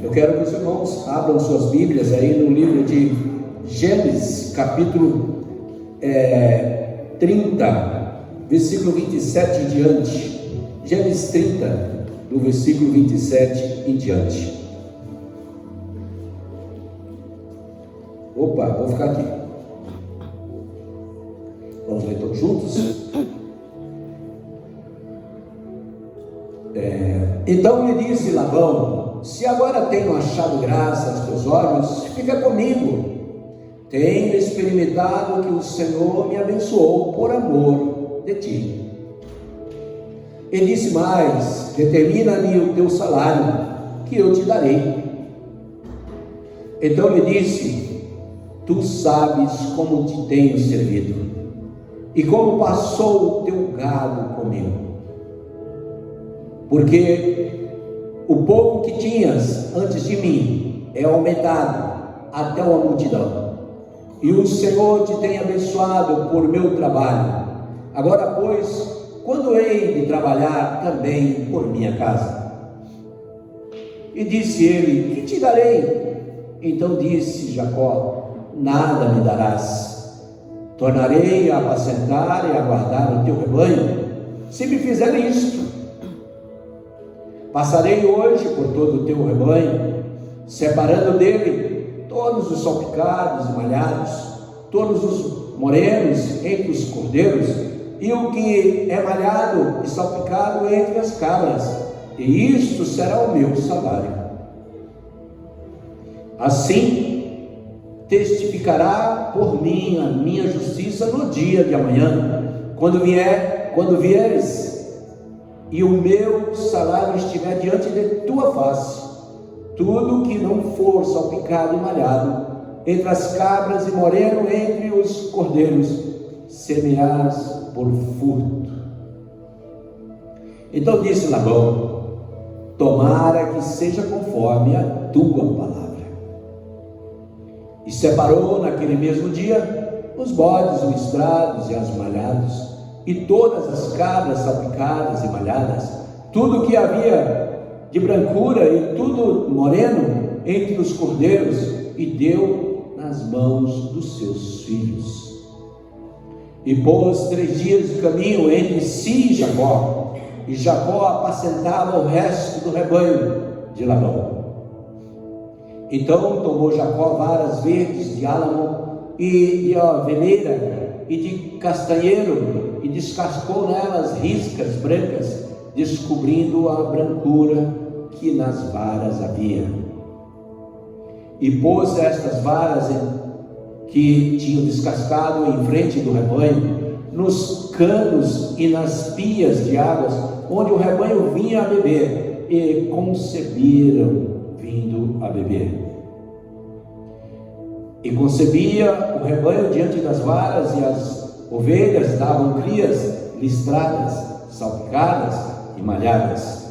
Eu quero que os irmãos abram suas Bíblias aí no livro de Gênesis, capítulo 30, versículo 27 em diante. Gênesis 30, do versículo 27 em diante. Opa, vou ficar aqui. Vamos ler todos juntos? Então lhe disse Labão: se agora tenho achado graça aos teus olhos, fica comigo. Tenho experimentado que o Senhor me abençoou por amor de ti. Ele disse mais: determina-me o teu salário, que eu te darei. Então lhe disse: tu sabes como te tenho servido, e como passou o teu gado comigo. Porque o pouco que tinhas antes de mim é aumentado até uma multidão, e o Senhor te tem abençoado por meu trabalho. Agora, pois, quando hei de trabalhar também por minha casa? E disse ele: que te darei? Então disse Jacó: nada me darás. Tornarei a apacentar e a guardar o teu rebanho, se me fizer isto. Passarei hoje por todo o teu rebanho, separando dele todos os salpicados e malhados, todos os morenos entre os cordeiros, e o que é malhado e salpicado entre as cabras, e isto será o meu salário. Assim testificará por mim a minha justiça no dia de amanhã, quando vieres, e o meu salário estiver diante de tua face. Tudo que não for salpicado e malhado entre as cabras e moreno entre os cordeiros, semearás por furto. Então disse Labão: tomara que seja conforme a tua palavra. E separou naquele mesmo dia os bodes listrados e as malhados, e todas as cabras salpicadas e malhadas, tudo que havia de brancura e tudo moreno entre os cordeiros, e deu nas mãos dos seus filhos. E pôs 3 dias de caminho entre si e Jacó, e Jacó apacentava o resto do rebanho de Labão. Então tomou Jacó varas verdes de álamo e de aveleira e de castanheiro, e descascou nelas riscas brancas, descobrindo a brancura que nas varas havia. E pôs estas varas que tinham descascado em frente do rebanho, nos canos e nas pias de águas, onde o rebanho vinha a beber, e conceberam vindo a beber. E concebia o rebanho diante das varas, e as ovelhas davam crias listradas, salpicadas e malhadas.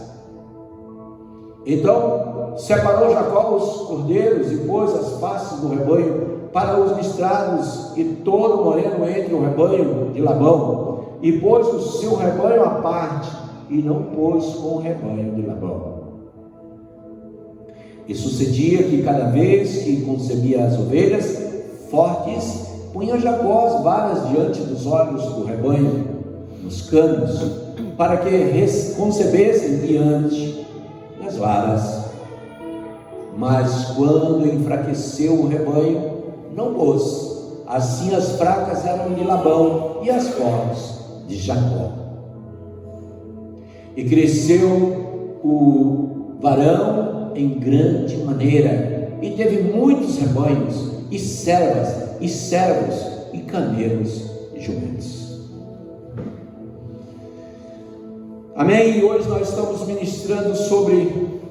Então separou Jacó os cordeiros e pôs as faces do rebanho para os listrados e todo moreno entre o rebanho de Labão, e pôs o seu rebanho à parte, e não pôs com o rebanho de Labão. E sucedia que cada vez que concebia as ovelhas fortes, punha Jacó as varas diante dos olhos do rebanho, nos canos, para que concebessem diante das varas. Mas quando enfraqueceu o rebanho, não pôs. Assim as fracas eram de Labão e as fortes de Jacó. E cresceu o varão em grande maneira, e teve muitos rebanhos, e servas, e servos, e camelos e jumentos. Amém? E hoje nós estamos ministrando sobre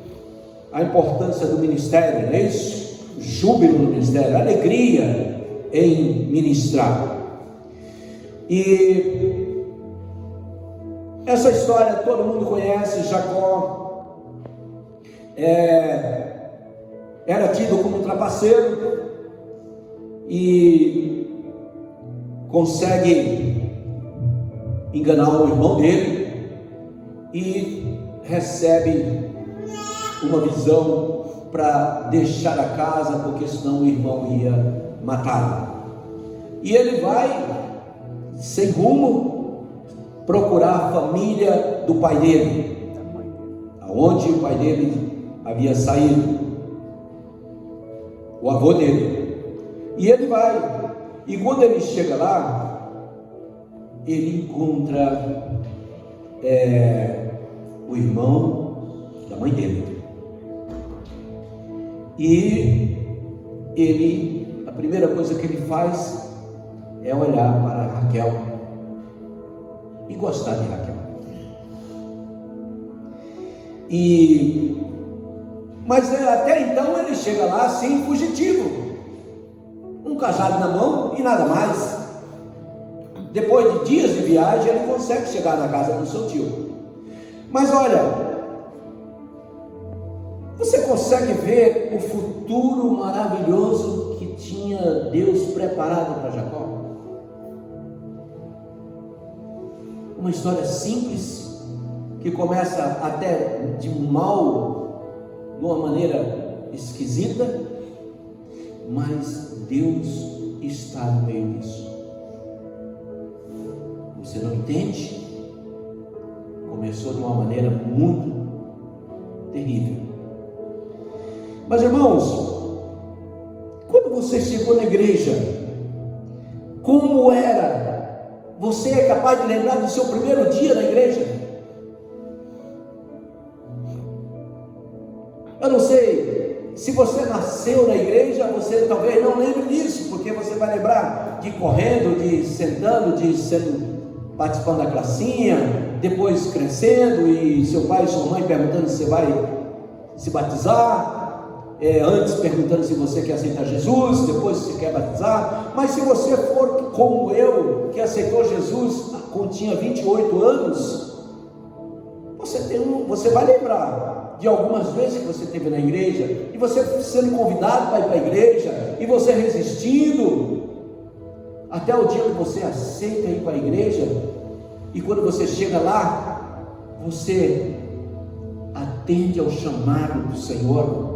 a importância do ministério, não é isso? Júbilo no ministério, alegria em ministrar. E essa história todo mundo conhece. Jacó era tido como um trapaceiro e consegue enganar o irmão dele e recebe uma visão para deixar a casa, porque senão o irmão ia matá-lo. E ele vai, sem rumo, procurar a família do pai dele, aonde o pai dele havia saído, o avô dele. E ele vai, e quando ele chega lá, ele encontra o irmão da mãe dele. E a primeira coisa que ele faz é olhar para Raquel e gostar de Raquel. Mas até então ele chega lá assim, fugitivo, um cajado na mão e nada mais. Depois de dias de viagem, ele consegue chegar na casa do seu tio. Mas olha, você consegue ver o futuro maravilhoso que tinha Deus preparado para Jacó? Uma história simples, que começa até de mal, de uma maneira esquisita, mas Deus está no meio disso. Você não entende? Começou de uma maneira muito terrível. Mas irmãos, quando você chegou na igreja, como era? Você é capaz de lembrar do seu primeiro dia na igreja? Eu não sei, se você nasceu na igreja, você talvez não lembre disso, porque você vai lembrar de correndo, de sentando, de participando da classinha, depois crescendo e seu pai e sua mãe perguntando se você vai se batizar, antes perguntando se você quer aceitar Jesus, depois se você quer batizar. Mas se você for como eu, que aceitou Jesus quando tinha 28 anos, você vai lembrar de algumas vezes que você esteve na igreja, e você sendo convidado para ir para a igreja, e você resistindo, até o dia que você aceita ir para a igreja, e quando você chega lá, você atende ao chamado do Senhor,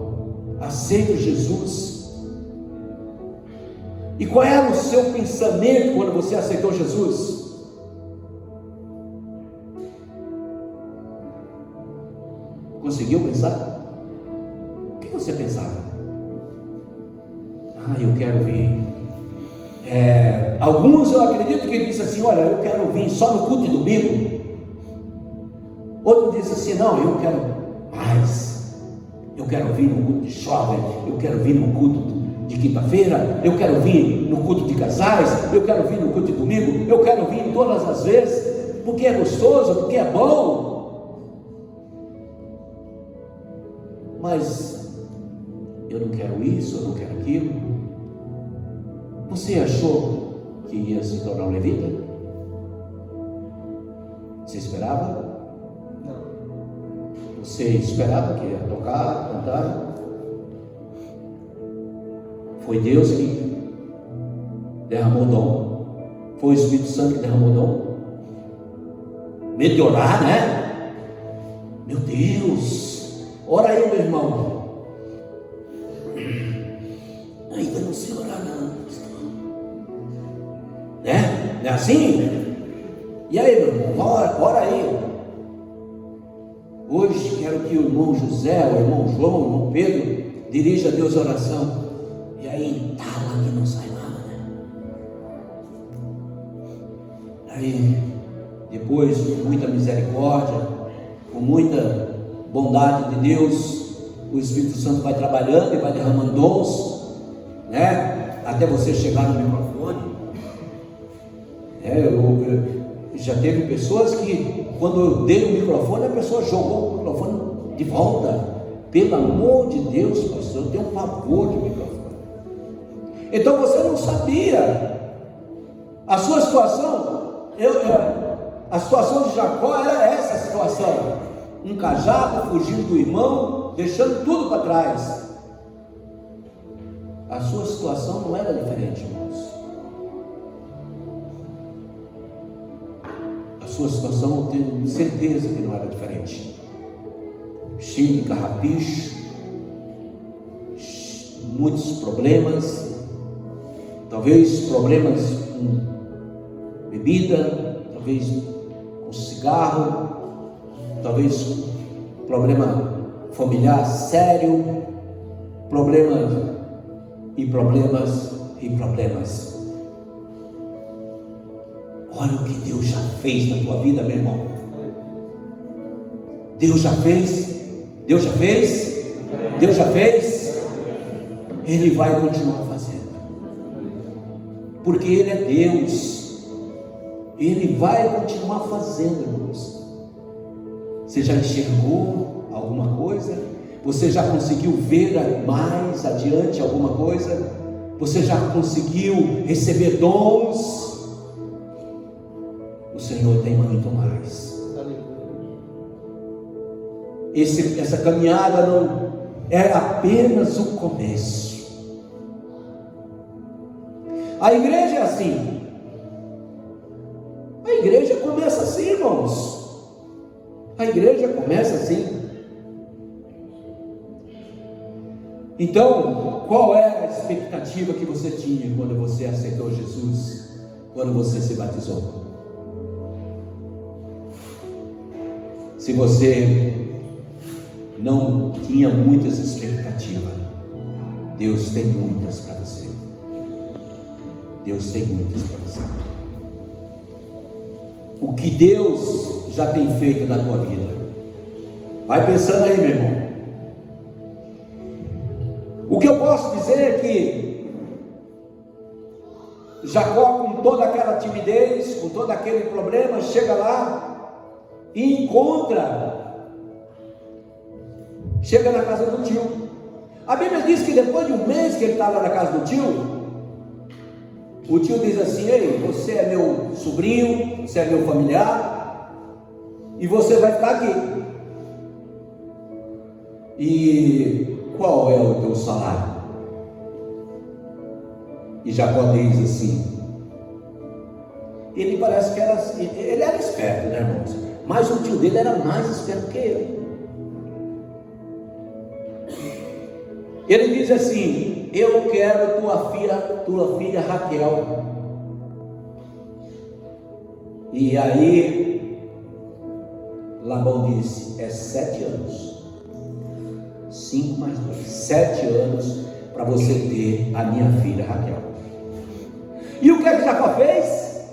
aceita Jesus. E qual era o seu pensamento quando você aceitou Jesus? Conseguiu pensar? O que você pensava? Eu quero vir. Alguns eu acredito que disse assim: olha, eu quero vir só no culto de domingo. Outro disse assim: não, eu quero mais. Eu quero vir no culto de jovem, eu quero vir no culto de quinta-feira, eu quero vir no culto de casais, eu quero vir no culto de domingo, eu quero vir todas as vezes, porque é gostoso, porque é bom. Mas eu não quero isso, eu não quero aquilo. Você achou que ia se tornar um levita? Você esperava? Não. Você esperava que ia tocar, cantar? Foi Deus que derramou o dom. Foi o Espírito Santo que derramou o dom. Medo de orar, né? Meu Deus! Ora aí, meu irmão. Ainda não sei orar não. Né? Não é assim? E aí, meu irmão? Ora aí. Hoje quero que o irmão José, o irmão João, o irmão Pedro dirija a Deus a oração. E aí, entala que não sai nada, né? Aí, depois, com muita misericórdia, com muita bondade de Deus, o Espírito Santo vai trabalhando e vai derramando dons, né? Até você chegar no microfone. Já teve pessoas que, quando eu dei o microfone, a pessoa jogou o microfone de volta. Pelo amor de Deus, pastor, eu tenho um pavor de microfone. Então você não sabia a sua situação. A situação de Jacó era essa situação: um cajado fugindo do irmão, deixando tudo para trás. A sua situação não era diferente, irmãos. A sua situação, eu tenho certeza que não era diferente. Cheio de carrapicho, muitos problemas, talvez problemas com bebida, talvez com cigarro, talvez problema familiar sério, problemas e problemas e problemas. Olha o que Deus já fez na tua vida, meu irmão. Deus já fez, Deus já fez, Deus já fez. Ele vai continuar fazendo, porque Ele é Deus. Ele vai continuar fazendo, irmãos. Você já enxergou alguma coisa? Você já conseguiu ver mais adiante alguma coisa? Você já conseguiu receber dons? O Senhor tem muito mais. Essa caminhada não é apenas o começo. A igreja é assim. A igreja começa assim, irmãos. A igreja começa assim. Então, qual é a expectativa que você tinha quando você aceitou Jesus? Quando você se batizou? Se você não tinha muitas expectativas, Deus tem muitas para você. Deus tem muitas para você. O que Deus já tem feito na tua vida? Vai pensando aí, meu irmão. O que eu posso dizer é que Jacó, com toda aquela timidez, com todo aquele problema, chega lá e chega na casa do tio. A Bíblia diz que depois de um mês que ele estava na casa do tio, o tio diz assim: ei, você é meu sobrinho, você é meu familiar, e você vai ficar aqui. E qual é o teu salário? E Jacó diz assim, ele parece que ele era esperto, né, irmãos? Mas o tio dele era mais esperto que ele. Ele diz assim: eu quero tua filha Raquel. E aí Labão disse: é 7 anos. 5 mais 2, 7 anos para você ter a minha filha Raquel. E o que é que Jacó fez?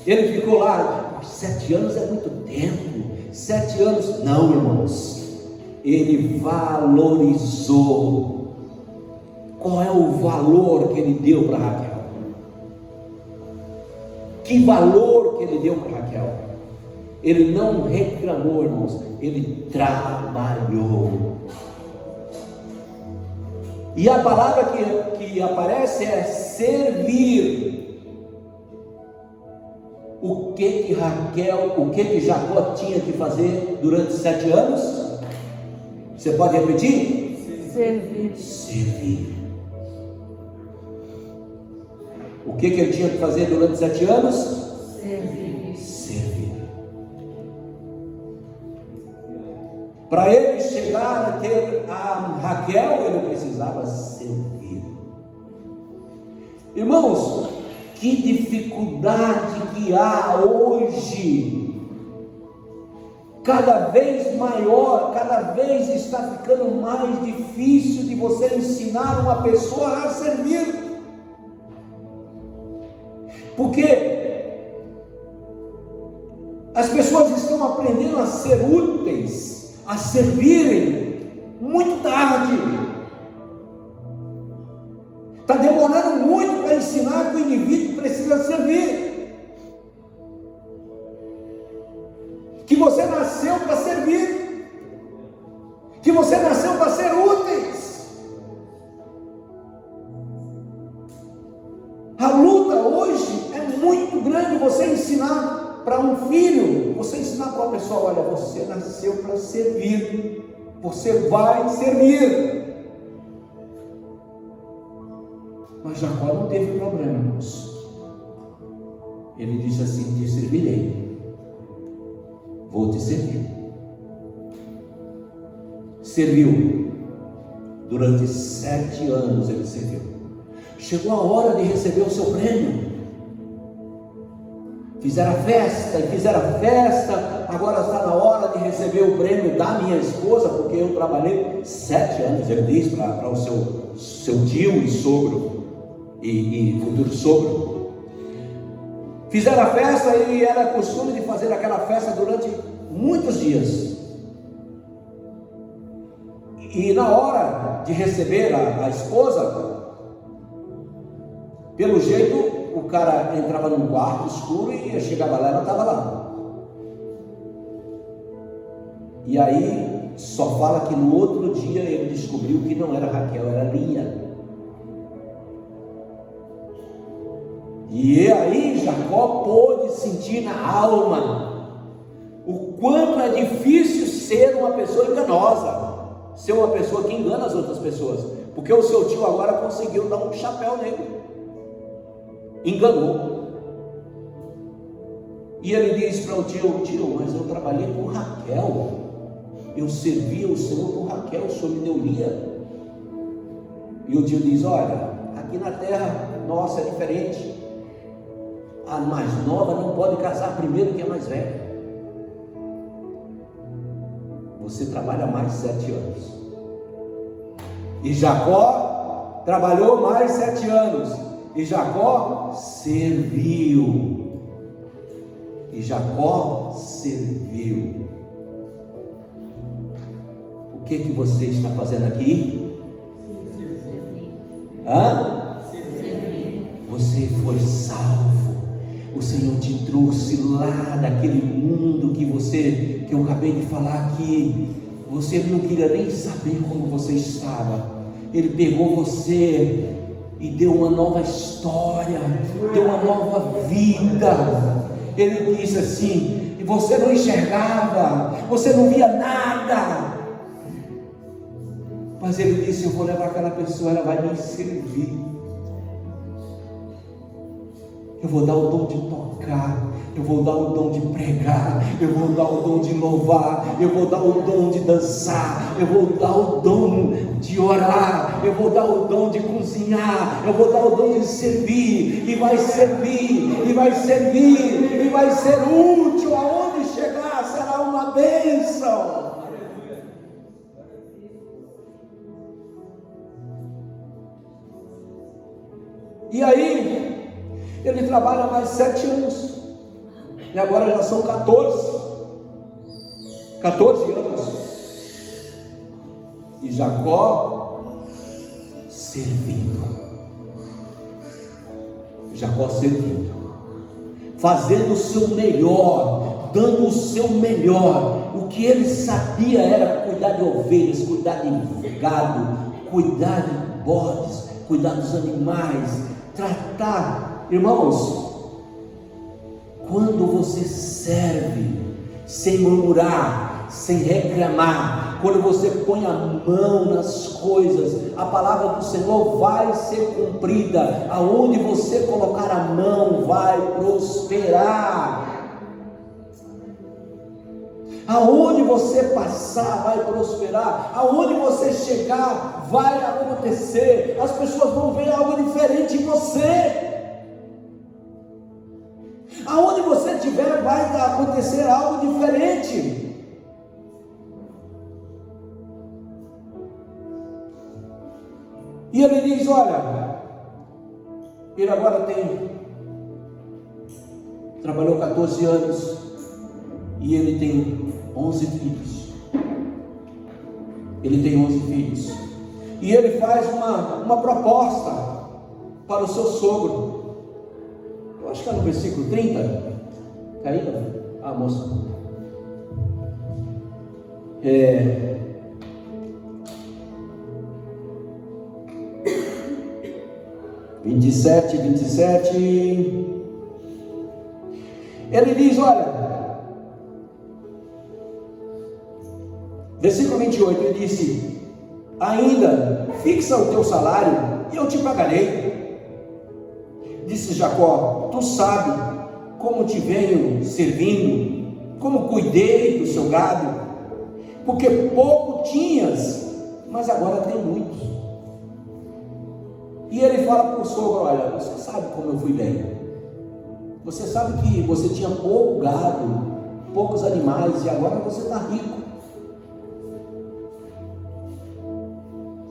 Ele ficou lá: 7 anos é muito tempo. 7 anos, não, irmãos. Ele valorizou. Qual é o valor que ele deu para Raquel? Que valor que ele deu para Raquel? Ele não reclamou, irmãos. Ele trabalhou. E a palavra que aparece é servir. O que Jacó tinha que fazer durante 7 anos? Você pode repetir? Servir. O que ele tinha que fazer durante 7 anos? Servir. Para ele chegar a ter a Raquel, ele precisava servir. Irmãos, que dificuldade que há hoje, cada vez maior, cada vez está ficando mais difícil de você ensinar uma pessoa a servir. Porque as pessoas estão aprendendo a ser úteis, a servirem muito tarde. Está demorando muito para ensinar que o indivíduo precisa servir, que você nasceu para servir, que você nasceu para ser úteis. A luta hoje é muito grande. Você ensinar para um filho, você ensinar para uma pessoa: olha, você nasceu para servir, você vai servir. Mas Jacó não teve problema, irmãos. Ele disse assim: te servirei, vou te servir. Serviu. Durante 7 anos ele serviu. Chegou a hora de receber o seu prêmio. Fizeram a festa, agora está na hora de receber o prêmio da minha esposa, porque eu trabalhei 7 anos, ele diz para o seu tio e sogro, e futuro sogro. Fizeram a festa e era costume de fazer aquela festa durante muitos dias. E na hora de receber a esposa, pelo jeito, o cara entrava num quarto escuro e chegava lá e não estava lá. E aí, só fala que no outro dia ele descobriu que não era Raquel, era Lia. E aí Jacó pôde sentir na alma o quanto é difícil ser uma pessoa enganosa, ser uma pessoa que engana as outras pessoas, porque o seu tio agora conseguiu dar um chapéu nele, enganou. E ele diz para o tio, mas eu trabalhei com Raquel, eu servia o Senhor com Raquel, o Senhor me deu Lia. E o tio diz, olha, aqui na terra nossa é diferente, a mais nova não pode casar primeiro que a mais velha. Você trabalha mais 7 anos. E Jacó trabalhou mais 7 anos. E Jacó serviu. E Jacó serviu. O que você está fazendo aqui? Você foi salvo. O Senhor te trouxe lá daquele mundo que eu acabei de falar aqui. Você não queria nem saber como você estava. Ele pegou você e deu uma nova história, deu uma nova vida. Ele disse assim, e você não enxergava, você não via nada, mas ele disse, eu vou levar aquela pessoa, ela vai me servir. Eu vou dar o dom de tocar, eu vou dar o dom de pregar, eu vou dar o dom de louvar, eu vou dar o dom de dançar, eu vou dar o dom de orar, eu vou dar o dom de cozinhar, eu vou dar o dom de servir, e vai servir, e vai servir, e vai ser útil, aonde chegar será uma bênção. E aí, ele trabalha mais 7 anos, e agora já são 14 anos, e Jacó servindo, fazendo o seu melhor, dando o seu melhor. O que ele sabia era cuidar de ovelhas, cuidar de gado, cuidar de bodes, cuidar dos animais, tratar. Irmãos, quando você serve sem murmurar, sem reclamar, quando você põe a mão nas coisas, a palavra do Senhor vai ser cumprida. Aonde você colocar a mão vai prosperar. Aonde você passar vai prosperar. Aonde você chegar vai acontecer. As pessoas vão ver algo diferente em você. Aonde você estiver vai acontecer algo diferente. E ele diz, olha, ele agora trabalhou 14 anos e ele tem 11 filhos. Ele tem 11 filhos. E ele faz uma proposta para o seu sogro. Eu acho que é no versículo 30. Está aí, moça. 27. Ele diz, olha, versículo 28, ele disse, ainda fixa o teu salário e eu te pagarei. Disse Jacó, tu sabe como te venho servindo, como cuidei do seu gado, porque pouco tinhas mas agora tem muitos. E ele fala para o sogro: olha, você sabe como eu fui bem. Você sabe que você tinha pouco gado, poucos animais, e agora você está rico.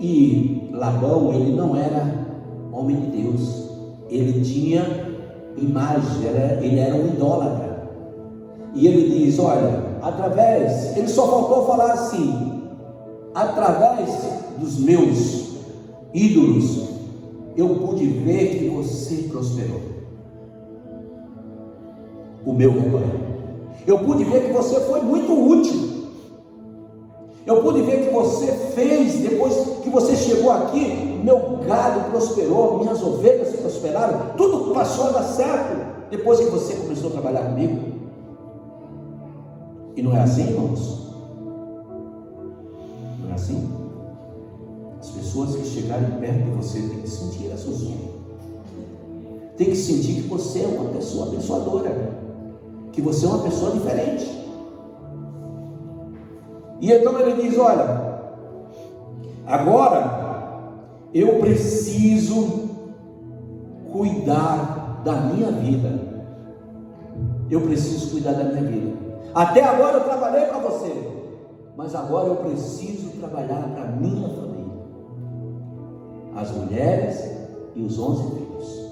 E Labão, ele não era homem de Deus, ele tinha imagem, ele era um idólatra. E ele diz: olha, ele só faltou falar assim: através dos meus ídolos, eu pude ver que você prosperou. O meu rebanho. Eu pude ver que você foi muito útil. Eu pude ver que você fez, depois que você chegou aqui, meu gado prosperou, minhas ovelhas prosperaram, tudo passou a dar certo, depois que você começou a trabalhar comigo. E não é assim, irmãos? Não é assim? As pessoas que chegarem perto de você têm que sentir essa unção. Tem que sentir que você é uma pessoa abençoadora, que você é uma pessoa diferente. E então ele diz: olha, agora eu preciso cuidar da minha vida. Eu preciso cuidar da minha vida. Até agora eu trabalhei para você, mas agora eu preciso trabalhar para a minha família, as mulheres e os 11 filhos.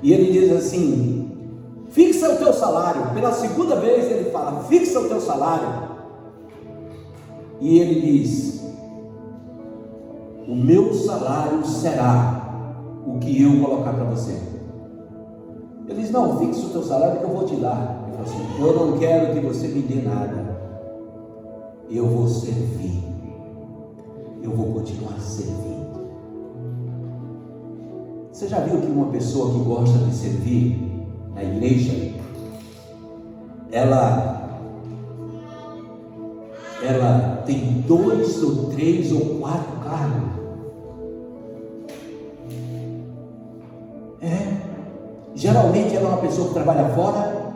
E ele diz assim: fixa o teu salário. Pela segunda vez ele fala: fixa o teu salário. E ele diz: o meu salário será o que eu colocar para você. Ele diz: não, fixa o teu salário que eu vou te dar. Ele fala assim: eu não quero que você me dê nada, eu vou servir, eu vou continuar servindo. Você já viu que uma pessoa que gosta de servir na igreja, ela tem 2 ou 3 ou 4 cargos? Geralmente ela é uma pessoa que trabalha fora,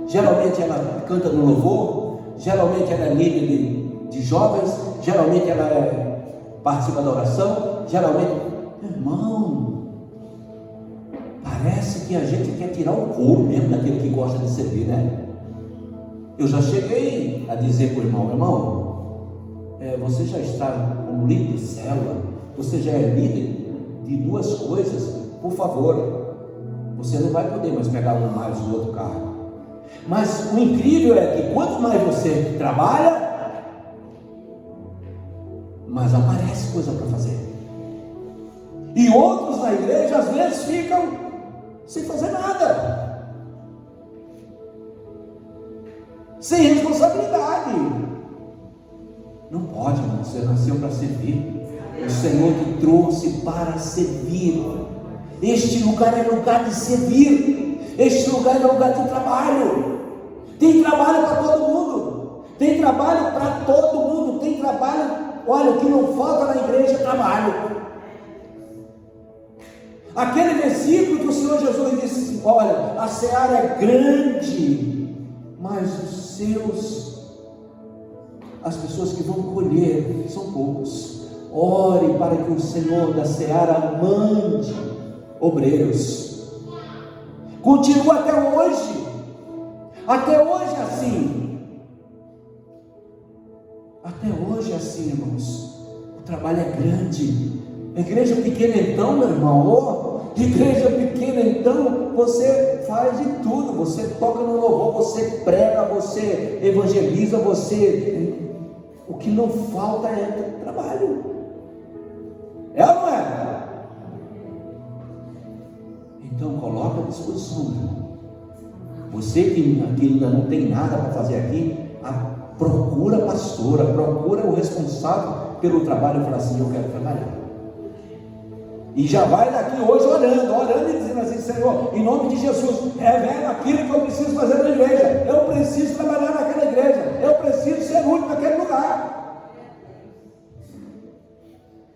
geralmente ela canta no louvor, geralmente ela é líder de jovens, geralmente ela participa da oração, geralmente... Irmão, parece que a gente quer tirar o couro mesmo daquele que gosta de servir, né? Eu já cheguei a dizer para o irmão: você já está como líder de célula, você já é líder de 2 coisas, por favor, você não vai poder mais pegar um mais do outro carro. Mas o incrível é que quanto mais você trabalha, mais aparece coisa para fazer. E outros na igreja às vezes ficam sem fazer nada, sem responsabilidade. Não pode, irmão. Você nasceu para servir. O Senhor te trouxe para servir. Este lugar é lugar de servir. Este lugar é lugar de trabalho. Tem trabalho para todo mundo. Tem trabalho para todo mundo. Tem trabalho. Olha, o que não falta na igreja é trabalho. Aquele versículo que o Senhor Jesus disse assim: olha, a seara é grande, mas as pessoas que vão colher são poucos. Ore para que o Senhor da seara mande obreiros. Continua até hoje é assim. Até hoje é assim, irmãos. O trabalho é grande. Igreja pequena então, meu irmão, igreja pequena então, você faz de tudo, você toca no louvor, você prega, você evangeliza, o que não falta é trabalho. É ou não é? Então coloca à disposição, meu irmão. Você que ainda não tem nada para fazer aqui, procura a pastora, procura o responsável pelo trabalho e fala assim: eu quero trabalhar. E já vai daqui hoje orando e dizendo assim: Senhor, em nome de Jesus, revela aquilo que eu preciso fazer na igreja. Eu preciso trabalhar naquela igreja. Eu preciso ser útil naquele lugar.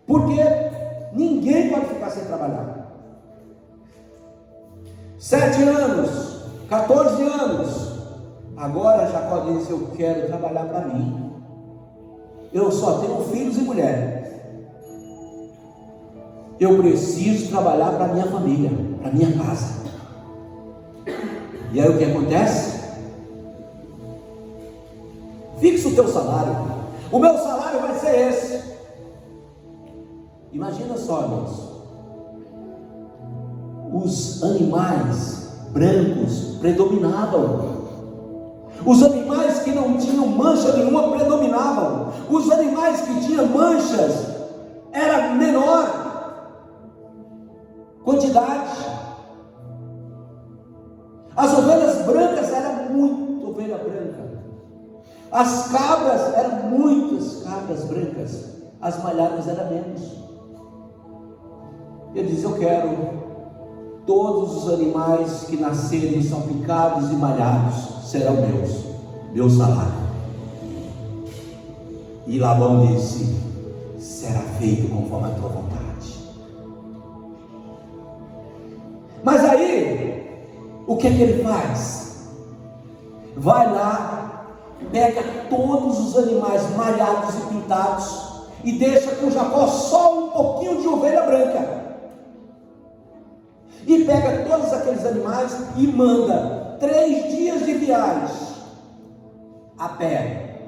Porque ninguém pode ficar sem trabalhar. 7 anos, 14 anos. Agora Jacó disse: eu quero trabalhar para mim. eu só tenho filhos e mulher. Eu preciso trabalhar para a minha família, para a minha casa. E aí o que acontece? Fixa o teu salário. O meu salário vai ser esse. Imagina só, irmãos. Os animais brancos predominavam. Os animais que não tinham mancha nenhuma predominavam. Os animais que tinham manchas era menor quantidade. As ovelhas brancas eram muito ovelha branca. As cabras eram muitas cabras brancas. As malhadas eram menos. Ele diz: eu quero todos os animais que nascerem salpicados e malhados serão meus, meu salário. E Labão disse: será feito conforme a tua vontade. Mas aí, o que é que ele faz? Vai lá, pega todos os animais malhados e pintados e deixa com Jacó só um pouquinho de ovelha branca. E pega todos aqueles animais e manda 3 dias de viagem a pé.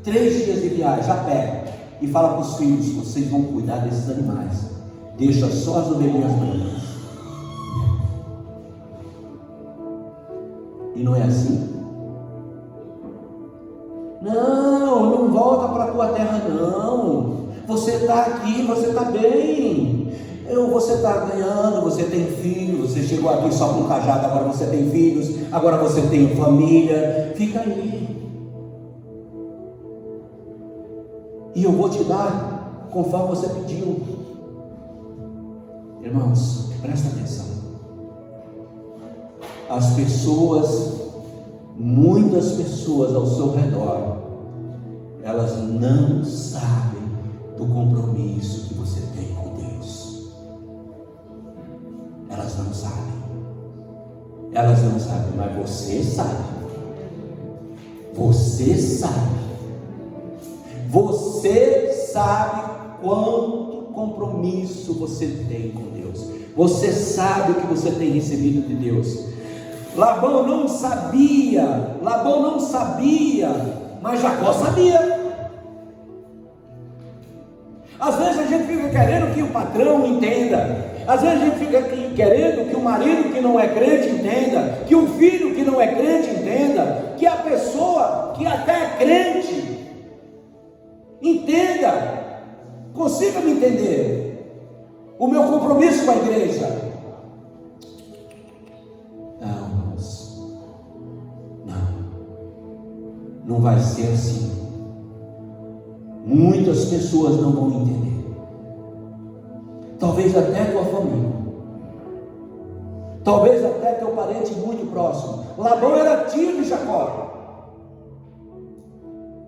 3 dias de viagem a pé. E fala para os filhos: vocês vão cuidar desses animais. Deixa só as ovelhinhas brancas. E não é assim? Não volta para a tua terra não. Você está aqui, você está bem. Você está ganhando, você tem filhos, você chegou aqui só com cajado, agora você tem filhos, agora você tem família, fica aí. E eu vou te dar conforme você pediu. Irmãos, presta atenção. As pessoas, muitas pessoas ao seu redor, elas não sabem do compromisso que você tem com Deus. Elas não sabem. Elas não sabem, mas você sabe. Você sabe. Você sabe quanto compromisso você tem com Deus. Você sabe o que você tem recebido de Deus. Labão não sabia, mas Jacó sabia. Às vezes a gente fica querendo que o patrão entenda. Às vezes a gente fica querendo que o marido que não é crente entenda, que o filho que não é crente entenda, que a pessoa que até é crente entenda, consiga me entender o meu compromisso com a igreja. Não vai ser assim. Muitas pessoas não vão entender. Talvez até tua família, talvez até teu parente muito próximo. Labão era tio de Jacó.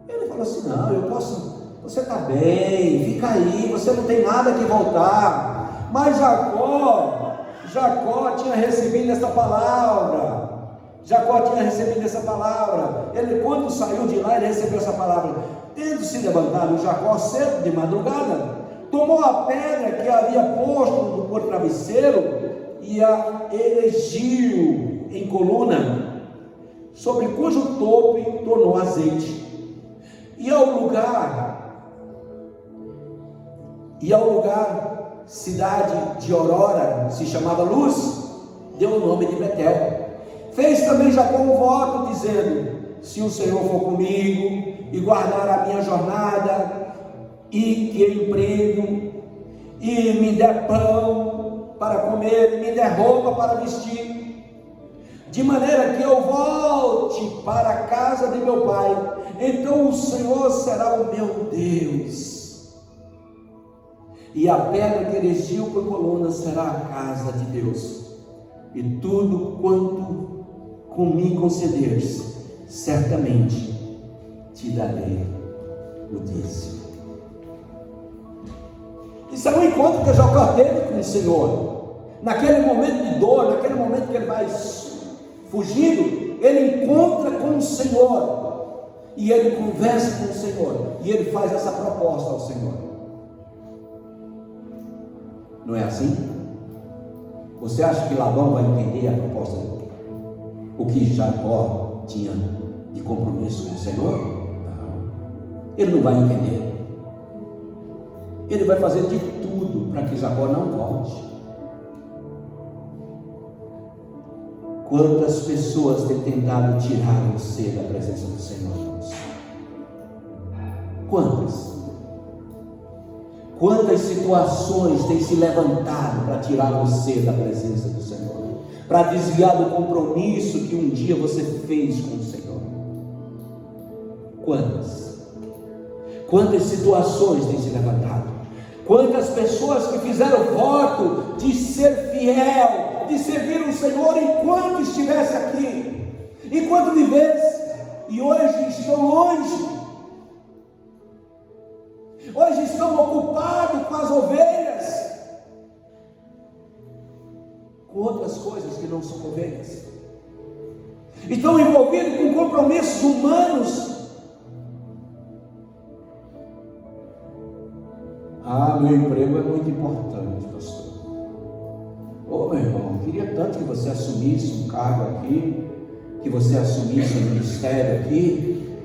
Ele falou assim: não, eu posso, você está bem, fica aí, você não tem nada que voltar. Mas Jacó tinha recebido essa palavra. Ele, quando saiu de lá, ele recebeu essa palavra. Tendo se levantado Jacó cedo de madrugada, tomou a pedra que havia posto por travesseiro e a erigiu em coluna, sobre cujo topo tornou azeite. E ao lugar cidade de Aurora, se chamava Luz, deu o nome de Betel. Fez também Jacó um voto, dizendo: se o Senhor for comigo e guardar a minha jornada, e que emprego, e me der pão para comer, e me der roupa para vestir, de maneira que eu volte para a casa de meu pai, então o Senhor será o meu Deus, e a pedra que erigiu por coluna será a casa de Deus, e tudo quanto com mim concederes, certamente te darei o dízimo. Isso é um encontro que Jacó teve com o Senhor. Naquele momento de dor, naquele momento que ele vai fugindo, ele encontra com o Senhor. e ele conversa com o Senhor, e ele faz essa proposta ao Senhor. Não é assim? Você acha que Labão vai entender a proposta dele? O que Jacó tinha de compromisso com o Senhor? Não. Ele não vai entender. Ele vai fazer de tudo para que Jacó não volte. Quantas pessoas têm tentado tirar você da presença do Senhor? Quantas? Quantas situações têm se levantado para tirar você da presença do Senhor? Para desviar do compromisso que um dia você fez com o Senhor? Quantas? Quantas situações têm se levantado? Quantas pessoas que fizeram voto de ser fiel, de servir o Senhor enquanto estivesse aqui, enquanto vivesse, e hoje estão longe, hoje estão ocupados com as ovelhas, com outras coisas que não são ovelhas, estão envolvidos com compromissos humanos. Meu emprego é muito importante, pastor. Meu irmão, eu queria tanto que você assumisse um cargo aqui, que você assumisse um ministério aqui.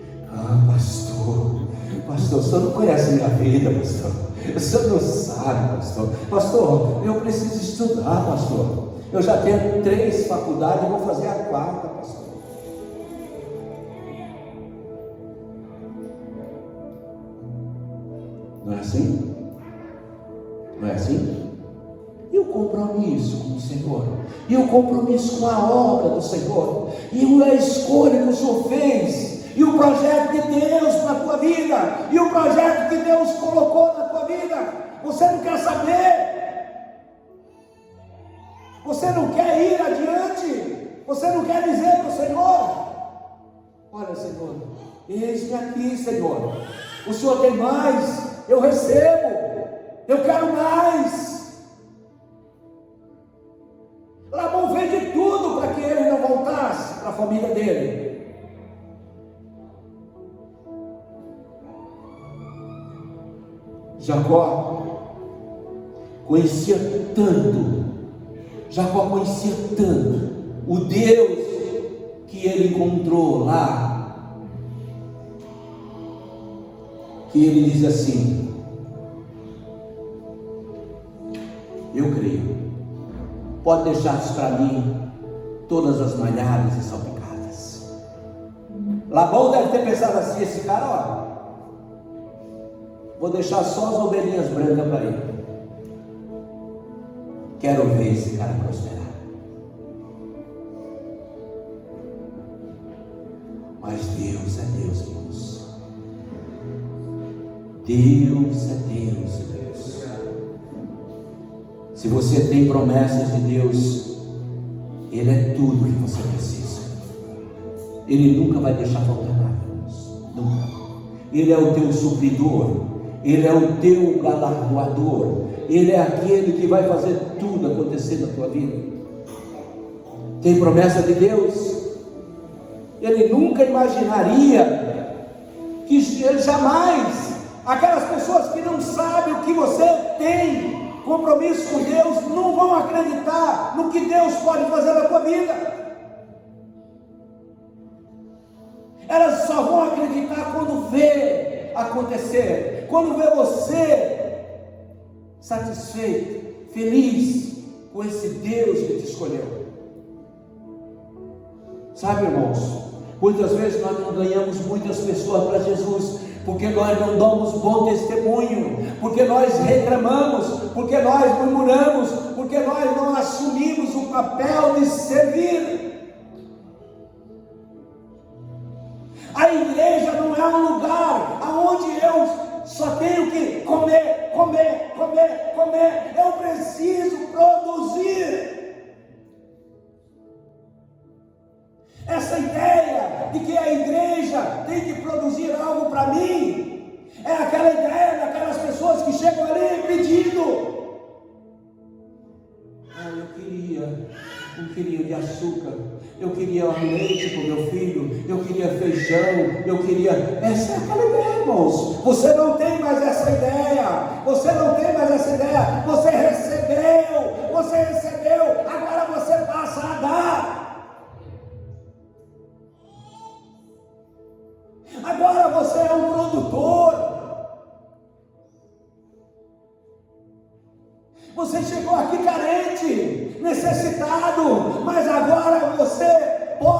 Pastor, o senhor não conhece a minha vida, pastor. O senhor não sabe, pastor. Pastor, eu preciso estudar, pastor. Eu já tenho 3 faculdades, eu vou fazer a 4ª, pastor. Não é assim? Não é assim? E o compromisso com o Senhor? E o compromisso com a obra do Senhor? E a escolha que o Senhor fez? E o projeto de Deus para a tua vida? E o projeto que Deus colocou na tua vida? Você não quer saber? Você não quer ir adiante? Você não quer dizer para o Senhor: olha, Senhor, eis-me aqui, Senhor. O Senhor tem mais, eu recebo. Eu quero mais. Labão fez de tudo para que ele não voltasse para a família dele. Jacó conhecia tanto o Deus que ele encontrou lá, que ele diz assim: eu creio, pode deixar para mim todas as malhadas e salpicadas. Labão deve ter pensado assim: esse cara, vou deixar só as ovelhinhas brancas para ele. Quero ver esse cara prosperar. Mas Deus é Deus, irmãos. Deus é Deus, irmãos. Se você tem promessas de Deus, Ele é tudo que você precisa. Ele nunca vai deixar faltar nada, irmãos. Nunca. Ele é o teu supridor. Ele é o teu galardoador. Ele é aquele que vai fazer tudo acontecer na tua vida. Tem promessa de Deus? Ele nunca imaginaria que ele jamais, aquelas pessoas que não sabem o que você tem compromisso com Deus, não vão acreditar no que Deus pode fazer na tua vida. Elas só vão acreditar quando vê acontecer, quando vê você satisfeito, feliz com esse Deus que te escolheu. Sabe, irmãos, muitas vezes nós não ganhamos muitas pessoas para Jesus, porque nós não damos bom testemunho, porque nós reclamamos, porque nós murmuramos, porque nós não assumimos o papel de servir. A igreja não é um lugar onde eu só tenho que comer. Eu preciso produzir. Essa ideia de que a igreja tem que produzir algo para mim é aquela ideia daquelas pessoas que chegam ali pedindo: eu queria um quilinho de açúcar, eu queria um leite para o meu filho, eu queria feijão, eu queria... Essa é aquela ideia, irmãos. Você não tem mais essa ideia, você não tem mais essa ideia, você recebeu, agora você passa a dar. Agora você é um produtor. Você chegou aqui carente, necessitado, mas agora você